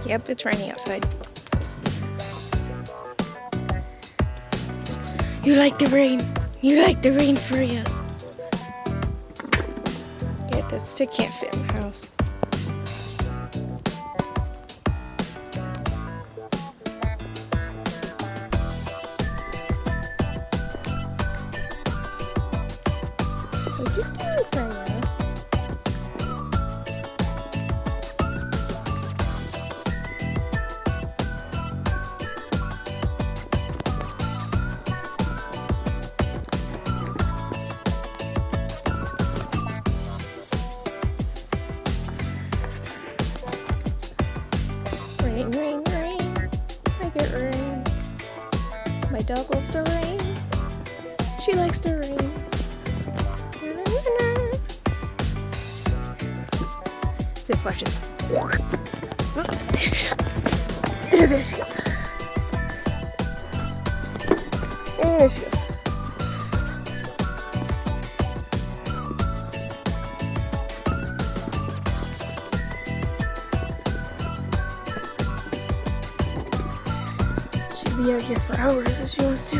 Yep, it's raining outside. You like the rain. You like the rain, Freya. Yeah, that stick can't fit in the house. What you doing, Freya? Rain, rain, rain. Make it rain. My dog loves the rain. She likes the rain. It flushes. There she goes. There she goes. She'll be out here for hours if she wants to.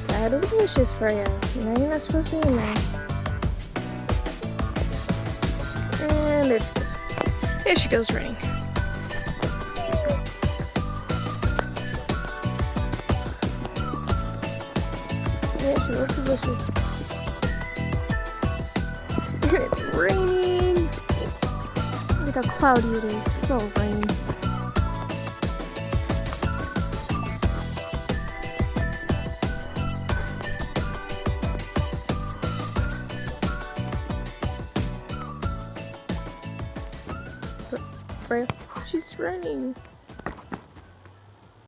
That is delicious, Freya. No, you're not supposed to be in there. And there she goes. There she goes, running. There she looks delicious. And it's raining. Look how cloudy it is. It's all rain. Freya, she's running.